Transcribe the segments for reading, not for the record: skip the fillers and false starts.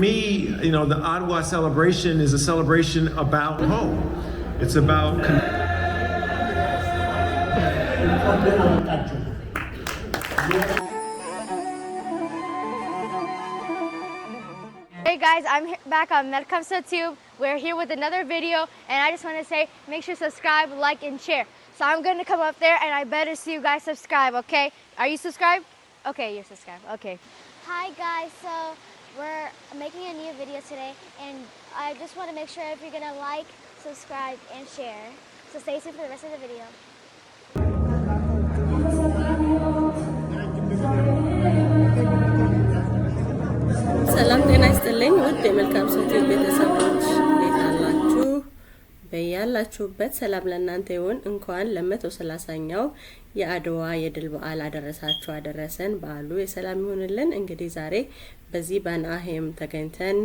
me, the Adwa celebration is a celebration about home. It's about Hey guys, I'm back on Merkamsa Tube. We're here with another video, and I just want to say, make sure to subscribe, like, and share. So I'm going to come up there, and I better see you guys subscribe, okay? Are you subscribed? Okay, you're subscribed, okay. Hi guys, so we're making a new video today, and I just want to make sure if you're going to like, subscribe, and share. So stay tuned for the rest of the video. ሰላም ጤና ይስጥልኝ ውድ የመልካምሳ ቲዩብ ቤተሰቦች እንዴት አላችሁ? በያላችሁበት ሰላም ለእናንተ ይሁን። እንኳን ለ130ኛው የአድዋ የድል በዓል አደረሳችሁ አደረሰን። በዓሉ የሰላም ይሁንልን። እንግዲህ ዛሬ በዚህ በናሄም ተገኝተን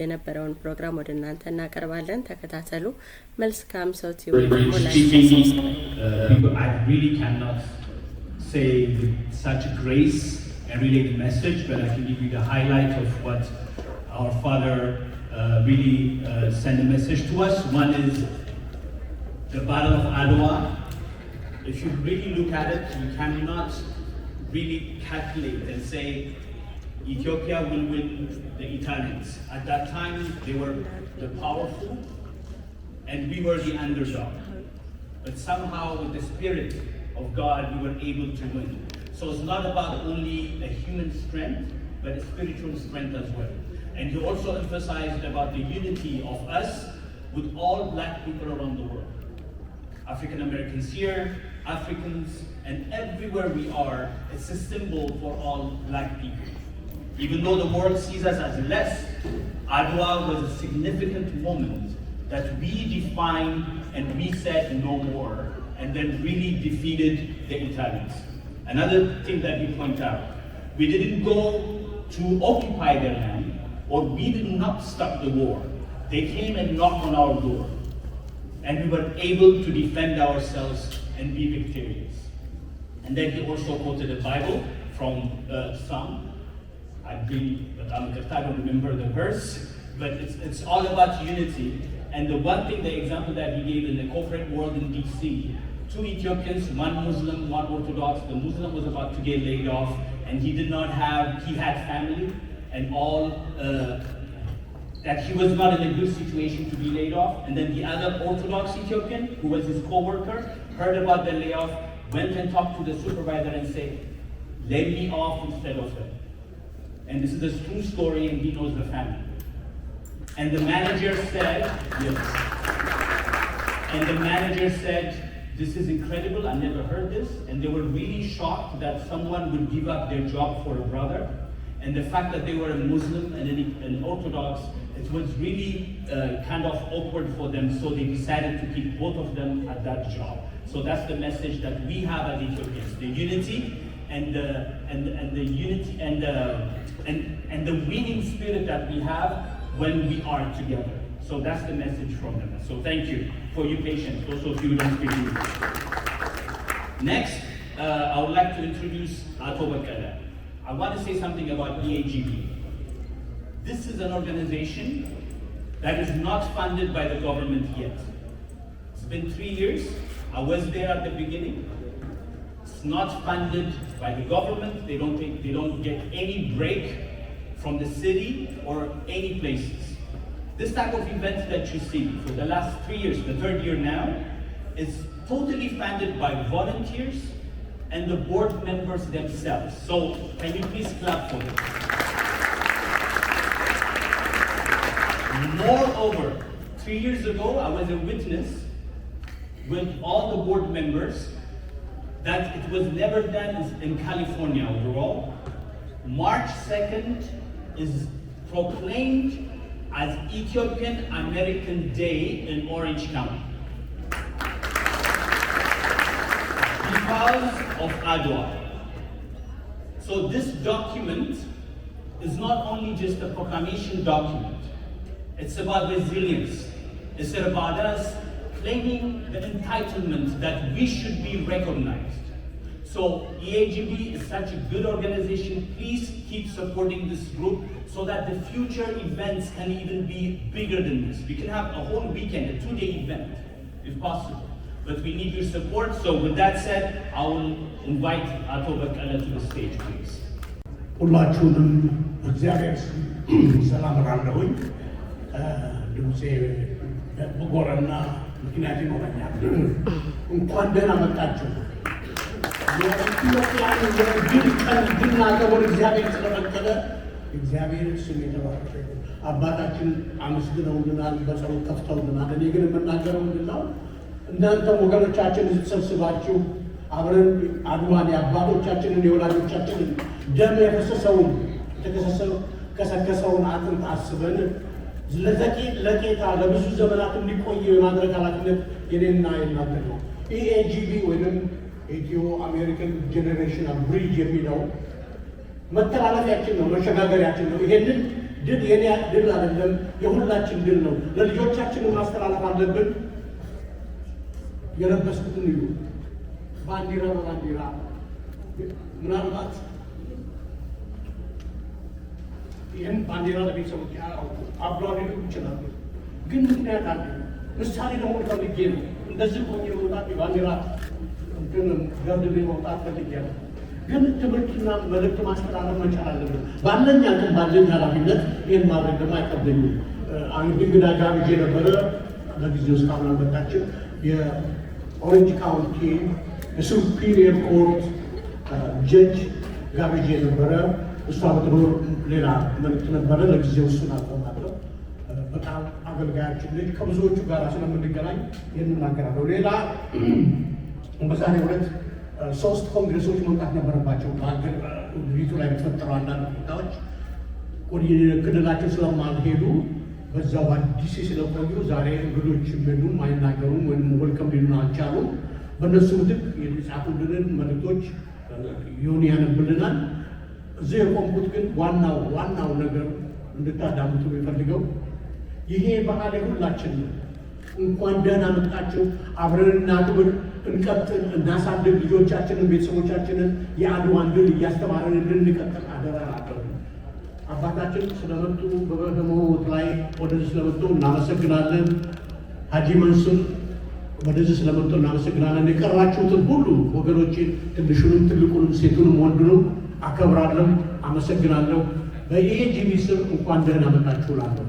የነበረውን ፕሮግራም ወደ እናንተ እናቀርባለን። ተከታተሉ። መልካምሳ ቲዩብ ደግሞ ላይክ ሰብስክራይብ and relay the message, but I can give you the highlight of what our father really sent a message to us. One is the Battle of Adwa. If you really look at it, you cannot really calculate and say Ethiopia will win the Italians. At that time, they were the powerful and we were the underdog. But somehow with the Spirit of God, we were able to win. So it's not about only a human strength, but a spiritual strength as well. And he also emphasized about the unity of us with all black people around the world. African Americans here, Africans, and everywhere we are, it's a symbol for all black people. Even though the world sees us as less, Adwa was a significant moment that we defined and we said no more, and then really defeated the Italians. Another thing that we point out, we didn't go to occupy their land, or we did not stop the war. They came and knocked on our door, and we were able to defend ourselves and be victorious. And then he also quoted a Bible from Psalm. I don't remember the verse, but it's all about unity. And the one thing, the example that he gave in the corporate world in DC, 2 Ethiopians, 1 Muslim, 1 Orthodox. The Muslim was about to get laid off, and he had family and all, that he was not in a good situation to be laid off. And then the other Orthodox Ethiopian, who was his co-worker, heard about the layoff, went and talked to the supervisor and said, lay me off instead of him. And this is a true story, and he knows the family. And the manager said, yes. And the manager said, this is incredible, I never heard this. And they were really shocked that someone would give up their job for a brother. And the fact that they were a Muslim and an Orthodox, it was really kind of awkward for them, so they decided to keep both of them at that job. So that's the message that we have as Ethiopians, the unity and the unity and the winning spirit that we have when we are together. So that's the message from them. So thank you for your patience, those of you who don't speak English. Next, I would like to introduce Ato Bakala. I want to say something about EAGB. This is an organization that is not funded by the government yet. It's been 3 years. I was there at the beginning. It's not funded by the government. They don't get any break from the city or any places. This type of event that you see for the last 3 years, the 3rd year now, is totally funded by volunteers and the board members themselves. So can you please clap for them? Moreover, 3 years ago, I was a witness with all the board members that it was never done in California overall. March 2nd is proclaimed as Ethiopian American Day in Orange County because of Adwa. So this document is not only just a proclamation document, it's about resilience. It's about us claiming the entitlement that we should be recognized. So EAGB is such a good organization. Please keep supporting this group so that the future events can even be bigger than this. We can have a whole weekend, a 2-day event, if possible. But we need your support. So with that said, I will invite Ato Bakala to the stage, please. ሁላችሁንም እግዚአብሔር ሰላም ራለሁኝ ድምፄ በጎረና ምክንያት ይኖረኛል። እንኳን ደህና መጣችሁ። የኢትዮጵያን የድል ቀን እንድናከብር እግዚአብሔር ስለፈቀደ እግዚአብሔር ስም የተባረከ ይሁን። አባታችን አመስግነውልናል፣ በጸሎት ከፍተውልናል። እኔ ግን የምናገረው ምንድን ነው? እናንተ ወገኖቻችን ተሰብስባችሁ አብረን አድዋን የአባቶቻችንን የወላጆቻችንን ደም የፈሰሰውን የተከሰከሰውን አጥንት አስበን ለቄታ ለብዙ ዘመናት እንዲቆይ የማድረግ ኃላፊነት የኔና የእናንተ ነው። ኢኤጂቢ ወይም ኢትዮ አሜሪካን ጄኔሬሽናል ብሪጅ የሚለው መተላለፊያችን ነው፣ መሸጋገሪያችን ነው። ይሄንን ድል የኔ ድል አይደለም፣ የሁላችን ድል ነው። ለልጆቻችንን ማስተላለፍ አለብን። የለበስኩትን እዩ፣ ባንዲራ በባንዲራ ምናልባት ይህን ባንዲራ ለቤተሰቦች አብሯ ሊሉ ይችላሉ፣ ግን ምክንያት አለ። ምሳሌ ለመሆን ፈልጌ ነው። እንደዚህ ሆኜ መውጣት ባንዲራ ግን ገርድቤ መውጣት ፈልጌ ነው። ግን ትምህርትና መልእክት ማስተላለፍ መቻል አለብን። ባለኝ አቅም ባለኝ ኃላፊነት ይህን ማድረግ ደግሞ አይከብደኝም። አንድ እንግዳ ጋብዤ ነበረ፣ ለጊዜው እስካሁን አልመጣችም። የኦሬንጅ ካውንቲ የሱፕሪየር ኮርት ጀጅ ጋብዤ ነበረ። እሷ ብትኖር ሌላ መልእክት ነበረ፣ ለጊዜው እሱን አልተናገረም። በጣም አገልጋያችን ልጅ ከብዙዎቹ ጋር ስለምንገናኝ ይህን እናገራለሁ። ሌላ በዛሬው ዕለት 3 ኮንግሬሶች መምጣት ነበረባቸው። ሀገሪቱ ላይ የተፈጠረው አንዳንድ ሁኔታዎች ወደ ክልላቸው ስለማልሄዱ በዛው አዲስ ስለቆዩ ዛሬ እንግዶች ምንም አይናገሩም ወይም ወልከም ሊሉን አልቻሉም። በእነሱ ምትክ የተጻፉልንን መልእክቶች ዮኒ ያነብልናል። እዚህ የቆምኩት ግን ዋናው ነገር እንድታዳምጡ የሚፈልገው ይሄ ባህል ሁላችን ነው። እንኳን ደህና መጣችሁ። አብረን እናክብር፣ እንቀጥል፣ እናሳድግ። ልጆቻችንን፣ ቤተሰቦቻችንን የአድዋን ድል እያስተማረን እንድንቀጥል አደራ አለው። አባታችን ስለመጡ በበገሞት ላይ ወደዚህ ስለመጡ እናመሰግናለን። ሀጂ መንሱር ወደዚህ ስለመጡ እናመሰግናለን። የቀራችሁትን ሁሉ ወገኖችን፣ ትንሹንም ትልቁንም ሴቱንም ወንዱንም አከብራለሁ፣ አመሰግናለሁ። በኢኤጂቢ ስም እንኳን ደህና መጣችሁ እላለሁ።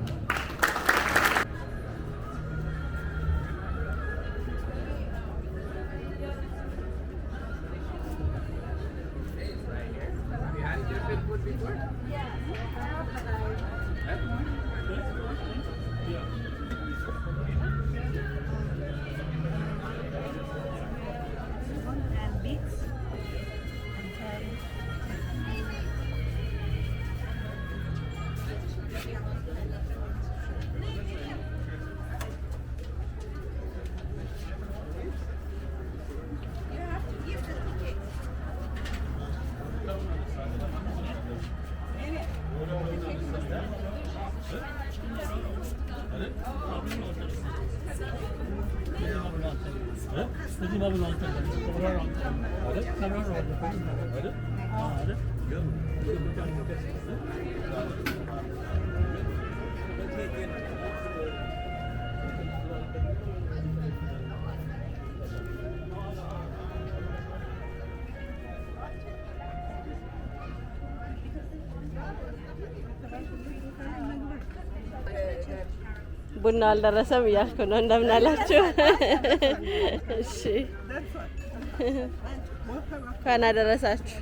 ቡና አልደረሰም እያልኩ ነው። እንደምን አላችሁ? እሺ እንኳን አደረሳችሁ።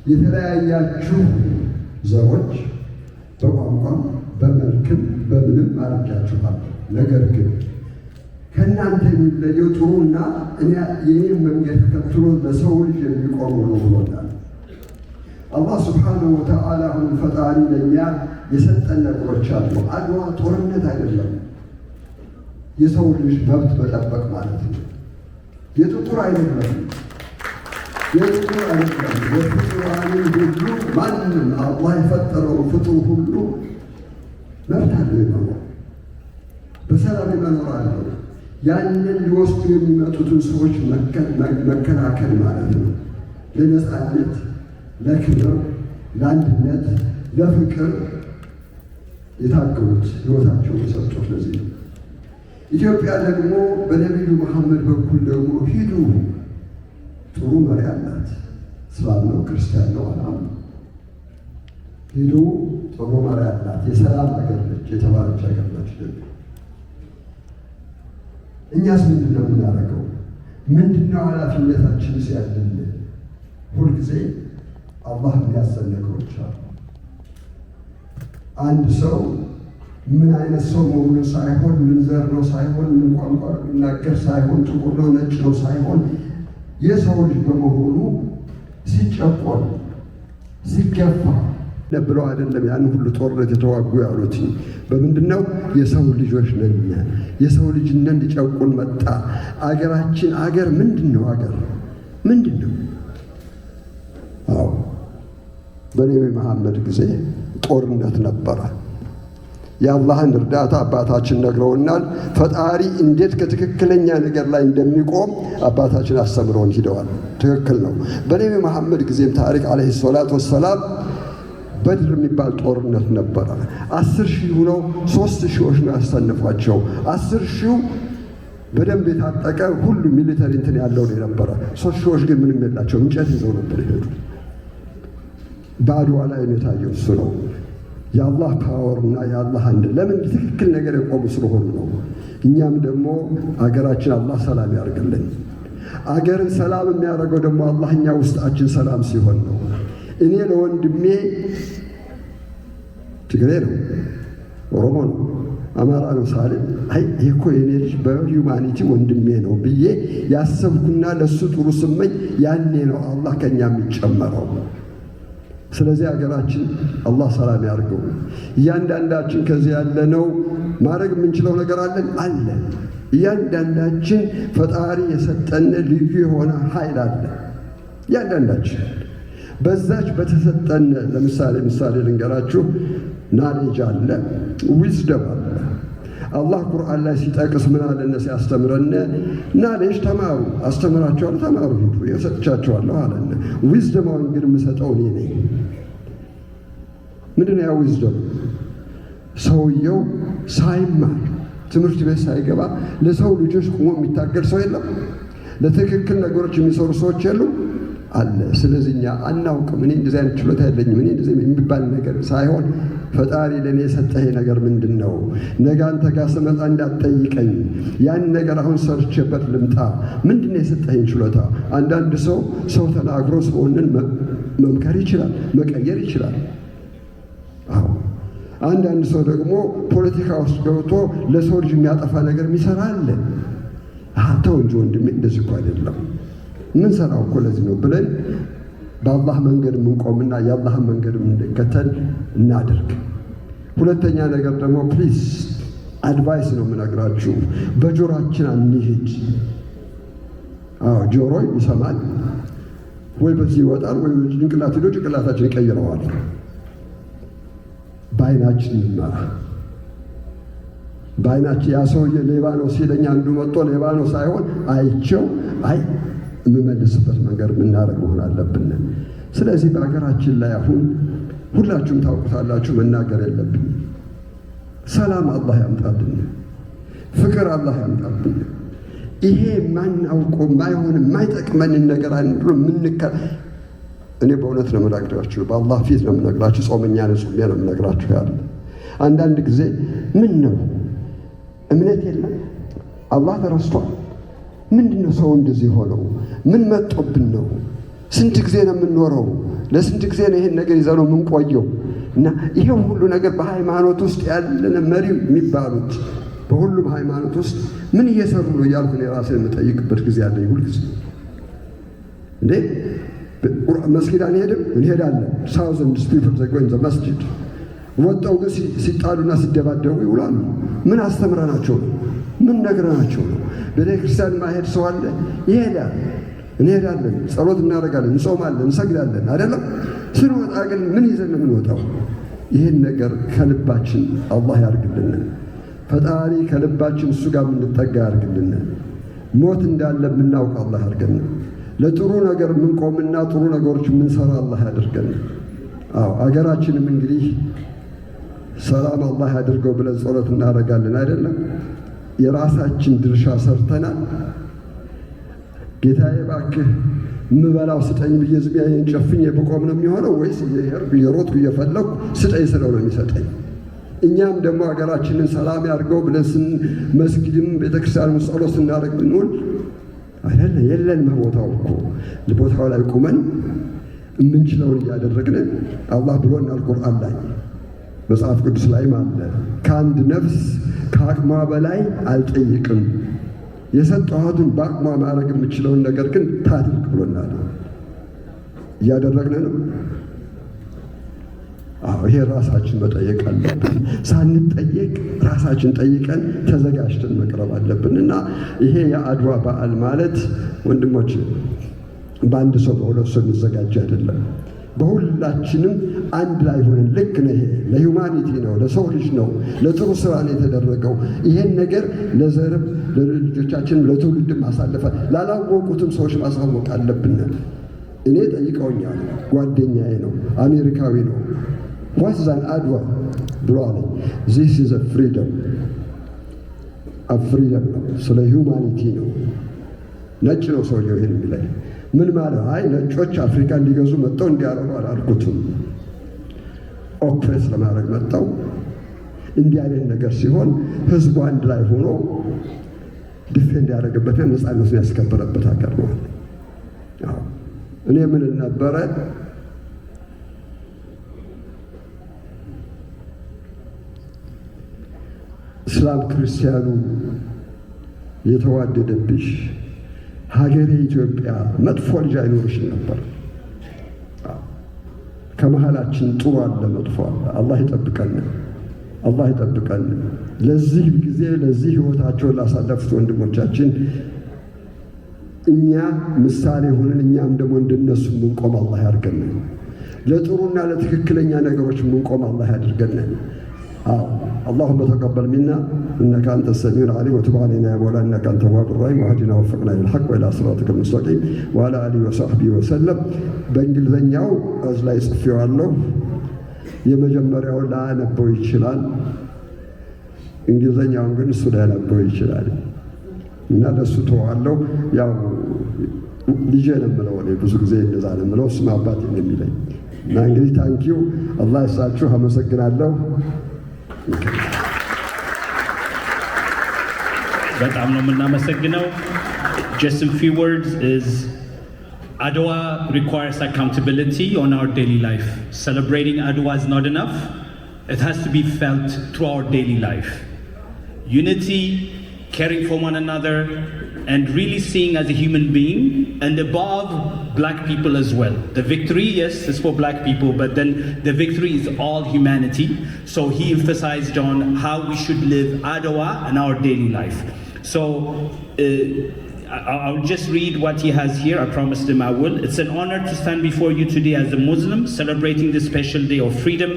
የተለያያችሁ ዘሮች በቋንቋም በመልክም በምንም አድርጋችኋለሁ። ነገር ግን ከእናንተ የሚለየው ጥሩና የኔን መንገድ ተከትሎ ለሰው ልጅ የሚቆሙ ነው ብሎናል። አላህ ስብሓነሁ ወተዓላ አሁን ፈጣሪ ለእኛ የሰጠን ነገሮች አሉ። አድዋ ጦርነት አይደለም፣ የሰው ልጅ መብት መጠበቅ ማለት ነው። የጥቁር አይደለም፣ የጥቁር አይደለም። የፍጡራንን ሁሉ ማንም አላህ የፈጠረው ፍጡር ሁሉ መብት አለው የመኖር፣ በሰላም የመኖር አለው። ያንን ሊወስዱ የሚመጡትን ሰዎች መከላከል ማለት ነው። ለነፃነት፣ ለክብር፣ ለአንድነት፣ ለፍቅር የታገሉት ሕይወታቸውን የሰጡት ለዚህ ነው። ኢትዮጵያ ደግሞ በነቢዩ መሐመድ በኩል ደግሞ ሂዱ፣ ጥሩ መሪ አላት። እስላም ነው ክርስቲያን ነው አላም፣ ሂዱ፣ ጥሩ መሪ አላት፣ የሰላም ሀገር ነች፣ የተባለች ሀገር ነች። ደግሞ እኛስ ምንድን ነው የምናደርገው? ምንድነው ኃላፊነታችን? ሲያለን ሁልጊዜ አላህ የሚያዘን ነገሮች አሉ። አንድ ሰው ምን አይነት ሰው መሆኑን ሳይሆን ምን ዘር ነው ሳይሆን ምን ቋንቋ የሚናገር ሳይሆን ጥቁር ነው ነጭ ነው ሳይሆን የሰው ልጅ በመሆኑ ሲጨቆን ሲገፋ ብለው አይደለም ያን ሁሉ ጦርነት የተዋጉ ያሉት። በምንድነው? የሰው ልጆች ነን፣ የሰው ልጅነን ሊጨቁን መጣ። አገራችን አገር ምንድነው? አገር ምንድነው? አዎ በነቢ መሐመድ ጊዜ ጦርነት ነበረ። የአላህን እርዳታ አባታችን ነግረውናል። ፈጣሪ እንዴት ከትክክለኛ ነገር ላይ እንደሚቆም አባታችን አስተምረውን ሂደዋል። ትክክል ነው። በነቢ መሐመድ ጊዜም ታሪክ አለይሂ ሰላቱ ወሰላም በድር የሚባል ጦርነት ነበረ። 10,000 ሆነው 3,000 ነው ያስተነፏቸው። 10,000 በደንብ የታጠቀ ሁሉ ሚሊተሪ እንትን ያለው ነው የነበረ። 3,000 ግን ምንም የላቸው፣ እንጨት ይዘው ነበር ይሄዱ። በአድዋ ላይ የታየው እሱ ነው። የአላህ ፓወርና የአላህ አንድ ለምን ትክክል ነገር የቆሙ ስለሆኑ ነው። እኛም ደግሞ አገራችን አላህ ሰላም ያርግልን። አገርን ሰላም የሚያደርገው ደግሞ አላህ እኛ ውስጣችን ሰላም ሲሆን ነው። እኔ ለወንድሜ ትግሬ ነው፣ ኦሮሞ ነው፣ አማራ ነው ሳልል አይ እኮ የኔ ልጅ በሂውማኒቲ ወንድሜ ነው ብዬ ያሰብኩና ለሱ ጥሩ ስመኝ ያኔ ነው አላህ ከኛ የሚጨመረው። ስለዚህ ሀገራችን አላህ ሰላም ያርገው። እያንዳንዳችን ከዚህ ያለነው ማድረግ የምንችለው ነገር አለ። እያንዳንዳችን ፈጣሪ የሰጠን ልዩ የሆነ ኃይል አለ። እያንዳንዳችን በዛች በተሰጠን ለምሳሌ ልንገራችሁ፣ ናሌጅ አለ፣ ዊዝደም አለ። አላህ ቁርአን ላይ ሲጠቅስ ምን አለነ? ሲያስተምረን ናሌጅ ተማሩ፣ አስተምራችኋለሁ፣ ተማሩ፣ ሂዱ፣ የሰጥቻችኋለሁ አለነ። ዊዝደማውን ግን የምሰጠው እኔ ነኝ። ምንድነው ያ ዊዝደም? ሰውየው ሳይማር ትምህርት ቤት ሳይገባ ለሰው ልጆች ቆሞ የሚታገል ሰው የለም። ለትክክል ነገሮች የሚሰሩ ሰዎች የሉም አለ። ስለዚህ እኛ አናውቅም። እኔ እንደዚህ አይነት ችሎታ የለኝም፣ እኔ እንደዚህ የሚባል ነገር ሳይሆን ፈጣሪ ለእኔ የሰጠኝ ነገር ምንድን ነው? ነገ አንተ ጋር ስመጣ እንዳትጠይቀኝ፣ ያን ነገር አሁን ሰርቼበት ልምጣ። ምንድን ነው የሰጠኝ ችሎታ? አንዳንድ ሰው ተናግሮ ሰውንን መምከር ይችላል፣ መቀየር ይችላል። አዎ አንዳንድ ሰው ደግሞ ፖለቲካ ውስጥ ገብቶ ለሰው ልጅ የሚያጠፋ ነገር የሚሰራ አለ። ተው እንጂ ወንድሜ እንደዚህ እኮ አይደለም፣ ምን ሰራው እኮ ለዚህ ነው ብለን በአላህ መንገድ የምንቆምና የአላህን መንገድ የምንከተል እናድርግ። ሁለተኛ ነገር ደግሞ ፕሊዝ አድቫይስ ነው የምነግራችሁ፣ በጆሮአችን አንሂድ። ጆሮ ይሰማል ወይ በዚህ ይወጣል ወይ ጭንቅላት ሄዶ ጭንቅላታችን ይቀይረዋል። በዓይናችን እንመራ። በዓይናችን ያ ሰውዬ ሌባ ነው ሲለኝ አንዱ መጥቶ ሌባ ነው ሳይሆን አይቼው የምመልስበት መንገድ የምናደርግ መሆን አለብን። ስለዚህ በሀገራችን ላይ አሁን ሁላችሁም ታውቁታላችሁ፣ መናገር የለብኝ። ሰላም አላህ ያምጣልን፣ ፍቅር አላህ ያምጣልን። ይሄ ማናውቀው ማይሆን የማይጠቅመንን ነገር አንዱ እኔ በእውነት ነው የምነግራችሁ፣ በአላህ ፊት ነው የምነግራችሁ። ጾመኛ ነው ጾሜ ነው የምነግራችሁ። ያለ አንዳንድ ጊዜ ምን ነው እምነት የለም፣ አላህ ተረስቷል። ምንድነው ሰው እንደዚህ ሆነው? ምን መጦብን ነው? ስንት ጊዜ ነው የምንኖረው? ለስንት ጊዜ ነው ይሄን ነገር ይዘነው የምንቆየው? እና ይሄው ሁሉ ነገር በሃይማኖት ውስጥ ያለን መሪ የሚባሉት በሁሉም ሃይማኖት ውስጥ ምን እየሰሩ ነው እያልኩ እኔ ራሴን የምጠይቅበት ጊዜ አለኝ። ሁልጊዜ እንዴ መስጊድ አንሄድም? እንሄዳለን። ታውዘንድስ ፒፕል ዘጎኝ ዘ መስጂድ ወጣው ግን ሲጣሉና ሲደባደቡ ይውላሉ። ምን አስተምረናቸው ነው? ምን ነግረናቸው ነው? ቤተክርስቲያን ማሄድ ሰው አለ? ይሄዳል። እንሄዳለን፣ ጸሎት እናደርጋለን፣ እንጾማለን፣ እንሰግዳለን አይደለም? ስንወጣ ግን ምን ይዘን ነው የምንወጣው? ይህን ነገር ከልባችን አላህ ያርግልን። ፈጣሪ ከልባችን እሱ ጋር የምንጠጋ ያርግልን። ሞት እንዳለ የምናውቅ አላህ ያርገን። ለጥሩ ነገር የምንቆምና ጥሩ ነገሮች የምንሰራ አላህ ያድርገን። አገራችንም እንግዲህ ሰላም አላህ ያድርገው ብለን ጸሎት እናደርጋለን አይደለም? የራሳችን ድርሻ ሰርተናል። ጌታዬ እባክህ የምበላው ስጠኝ ብዬ ዝቢያዬን ጨፍኜ ብቆም ነው የሚሆነው ወይስ እየሮጥኩ እየፈለኩ ስጠኝ ስለው ነው የሚሰጠኝ? እኛም ደግሞ ሀገራችንን ሰላም ያድርገው ብለን መስጊድም ቤተክርስቲያን ውስጥ ጸሎት ስናደርግ ብንውል አይደለ? የለንም ቦታው እኮ ቦታው ላይ ቁመን የምንችለውን እያደረግን አላህ ብሎናል ቁርአን ላይ መጽሐፍ ቅዱስ ላይም አለ። ከአንድ ነፍስ ከአቅሟ በላይ አልጠይቅም፣ የሰጠኋትን በአቅሟ ማድረግ የምችለውን ነገር ግን ታድርግ ብሎናል። እያደረግን ነው። ይሄ ራሳችን መጠየቅ አለብን። ሳንጠየቅ ራሳችን ጠይቀን ተዘጋጅተን መቅረብ አለብን እና ይሄ የአድዋ በዓል ማለት ወንድሞች በአንድ ሰው በሁለት ሰው የሚዘጋጅ አይደለም። በሁላችንም አንድ ላይ ሆነን ልክ ነው። ይሄ ለሂውማኒቲ ነው፣ ለሰው ልጅ ነው፣ ለጥሩ ስራ ነው የተደረገው። ይሄን ነገር ለዘርም ለልጆቻችንም ለትውልድም ማሳለፈ ላላወቁትም ሰዎች ማሳወቅ አለብን። እኔ ጠይቀውኛል። ጓደኛዬ ነው፣ አሜሪካዊ ነው። ዋትስ አን አድዋ ብሎ አለኝ። ዚስ ኢዝ ፍሪደም ነው፣ ስለ ሂውማኒቲ ነው። ነጭ ነው ሰውየው ይሄን የሚለኝ። ምን ማለት? አይ ነጮች አፍሪካ እንዲገዙ መጥተው እንዲያረጉ አላልኩትም። ኦፕሬስ ለማድረግ መጥተው እንዲህ አይነት ነገር ሲሆን ህዝቡ አንድ ላይ ሆኖ ዲፌንድ ያደረገበትና ነፃነቱን ያስከበረበት ሀገር ነው። እኔ ምን ነበረ እስላም ክርስቲያኑ የተዋደደብሽ ሀገሬ ኢትዮጵያ መጥፎ ልጅ አይኖርሽም ነበር። ከመሃላችን ጥሩ አለ፣ መጥፎ አለ። አላህ ይጠብቀን፣ አላህ ይጠብቀን። ለዚህ ጊዜ ለዚህ ህይወታቸውን ላሳለፉት ወንድሞቻችን እኛ ምሳሌ ሆነን እኛም ደግሞ እንደነሱ ምንቆም አላህ ያድርገን። ለጥሩና ለትክክለኛ ነገሮች ምንቆም አላህ ያድርገን። اللهم تقبل منا انك انت السميع العليم وتب علينا يا مولانا انك انت التواب الرحيم واهدنا ووفقنا الى الحق والى صراطك المستقيم وعلى اله وصحبه وسلم በእንግሊዘኛው እዝ ላይ ጽፌዋለሁ። የመጀመሪያው ላነበው ይችላል፣ እንግሊዘኛውን ግን እሱ ላነበው ይችላል እና ለሱ ተዋለው። ያው ልጄ ነው የምለው እኔ ብዙ ጊዜ እንደዛ ነው የምለው፣ እሱም አባቴ ነው የሚለኝ እና እንግዲህ ታንኪዩ አላህ ይሳችሁ። አመሰግናለሁ። በጣም ነው የምናመሰግነው። Just in few words is Adwa requires accountability on our daily life. Celebrating Adwa is not enough. It has to be felt through our daily life. Unity, caring for one another, and really seeing as a human being, and above black people as well. The victory, yes, is for black people, but then the victory is all humanity. So he emphasized on how we should live Adwa in our daily life. So I'll just read what he has here. I promised him I will. It's an honor to stand before you today as a Muslim, celebrating this special day of freedom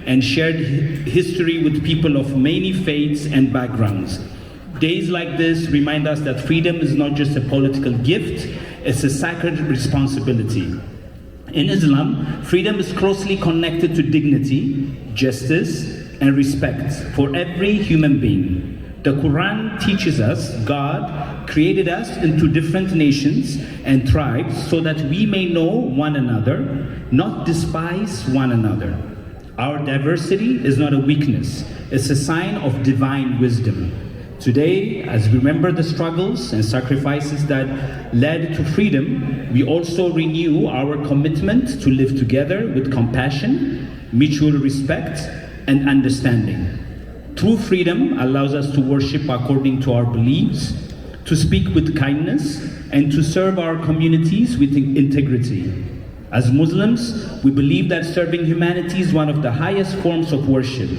and shared history with people of many faiths and backgrounds. Days like this remind us that freedom is not just a political gift, it's a sacred responsibility. In Islam, freedom is closely connected to dignity, justice, and respect for every human being. The Quran teaches us God created us into different nations and tribes so that we may know one another, not despise one another. Our diversity is not a weakness, it's a sign of divine wisdom. Today, as we remember the struggles and sacrifices that led to freedom, we also renew our commitment to live together with compassion, mutual respect, and understanding. True freedom allows us to worship according to our beliefs, to speak with kindness, and to serve our communities with integrity. As Muslims, we believe that serving humanity is one of the highest forms of worship.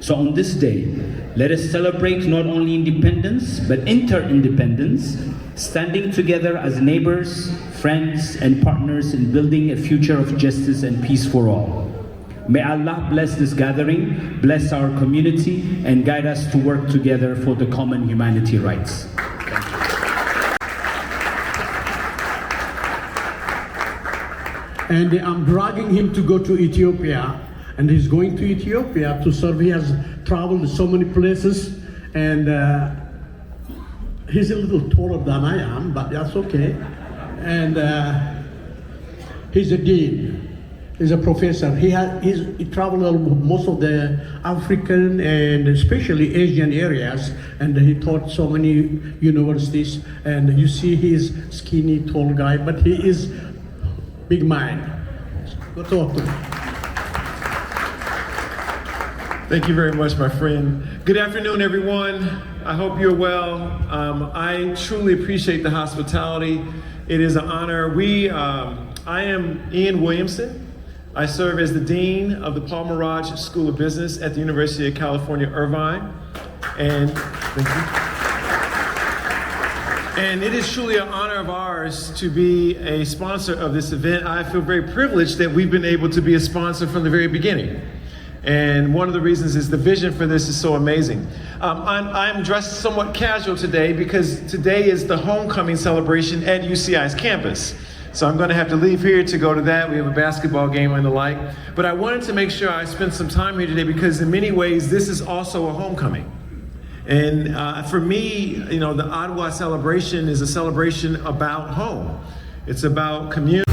So on this day, let us celebrate not only independence, but inter-independence, standing together as neighbors, friends, and partners in building a future of justice and peace for all. May Allah bless this gathering, bless our community, and guide us to work together for the common humanity rights. And I'm dragging him to go to Ethiopia, and he's going to Ethiopia to serve. He has traveled to so many places, and he's a little taller than I am, but that's okay. And he's a dean. He's a professor. He traveled most of the African and especially Asian areas, and he taught so many universities. And you see, he's skinny, tall guy, but he is big mind. Go talk to him. Thank you very much, my friend. Good afternoon, everyone. I hope you're well. I truly appreciate the hospitality. It is an honor. I am Ian Williamson. I serve as the Dean of the Paul Merage School of Business at the University of California, Irvine. And thank you. And it is truly an honor of ours to be a sponsor of this event. I feel very privileged that we've been able to be a sponsor from the very beginning. And one of the reasons is the vision for this is so amazing. I'm dressed somewhat casual today because today is the homecoming celebration at UCI's campus. So I'm going to have to leave here to go to that. We have a basketball game and the like. But I wanted to make sure I spent some time here today because in many ways this is also a homecoming. And for me, you know, the Adwa celebration is a celebration about home. It's about community.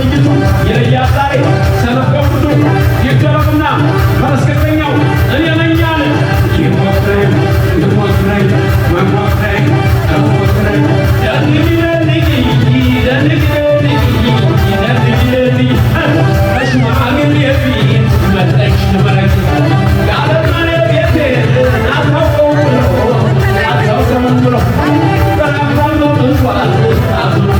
ትዕይንቱ ይለያል ዛሬ ሰነፈው ብዙ ይገረምና ፈረስከተኛው እኔ ነኝ አለ ይሞክረኝ ይሞክረኝ መሞክረኝ እሞክረኝ ደንግደንግ በሽማግሌ ፊት መጠች ትመረቅ ያለማኔ ቤቴ አታውቀው ብሎ በራፋሎ ምንኳን አዙመ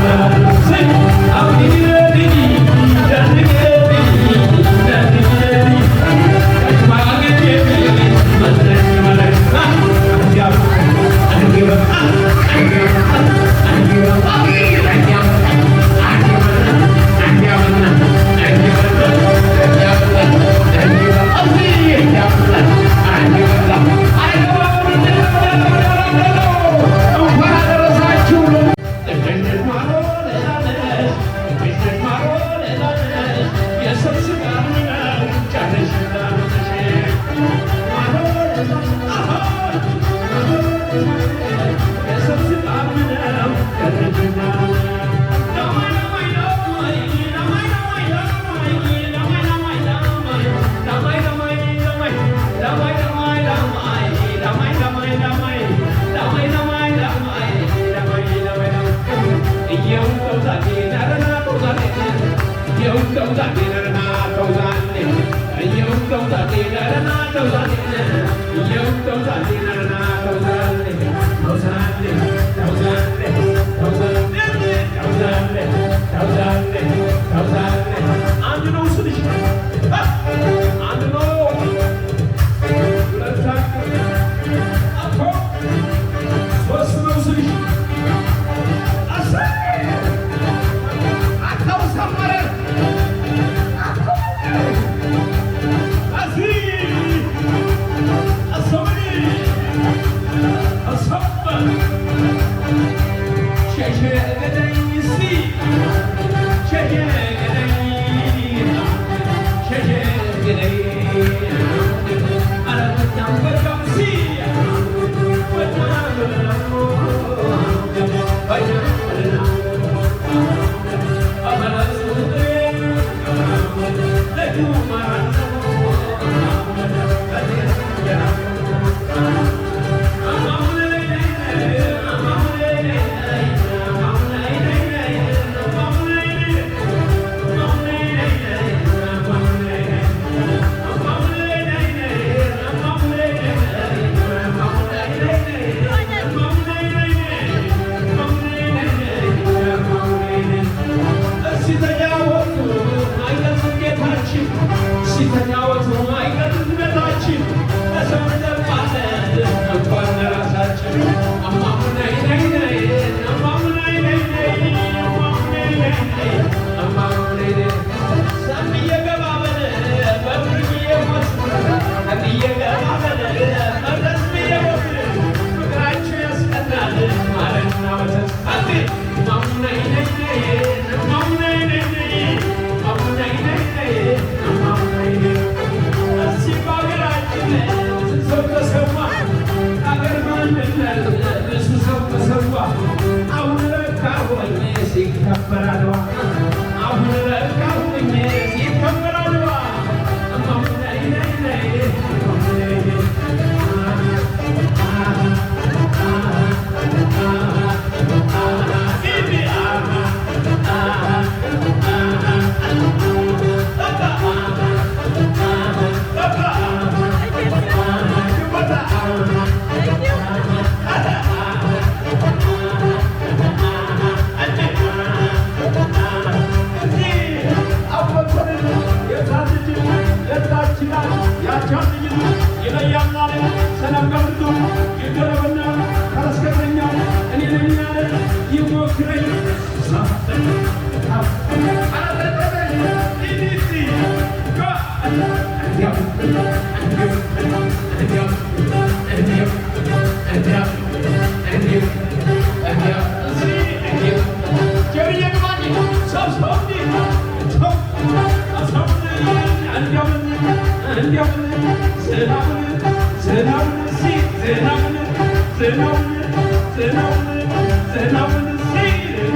Then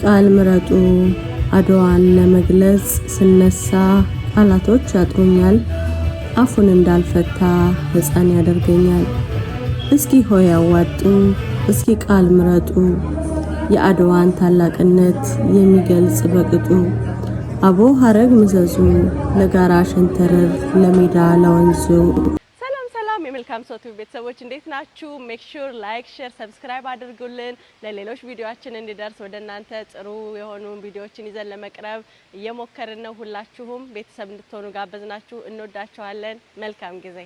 ቃል ምረጡ አድዋን ለመግለጽ ስነሳ ቃላቶች ያጥሩኛል አፉን እንዳልፈታ ህፃን ያደርገኛል እስኪ ሆይ አዋጡ እስኪ ቃል ምረጡ የአድዋን ታላቅነት የሚገልጽ በቅጡ አቦ ሐረግ ምዘዙ ለጋራ ሸንተረር ለሜዳ ለወንዙ መልካም ሰው ቤተሰቦች እንዴት ናችሁ? ሜክ ሹር ላይክ ሼር ሰብስክራይብ አድርጉልን ለሌሎች ቪዲዮአችን እንዲደርስ ወደናንተ ጥሩ የሆኑ ቪዲዮዎችን ይዘን ለመቅረብ እየሞከርን ነው። ሁላችሁም ቤተሰብ እንድትሆኑ ጋበዝናችሁ። እንወዳችኋለን። መልካም ጊዜ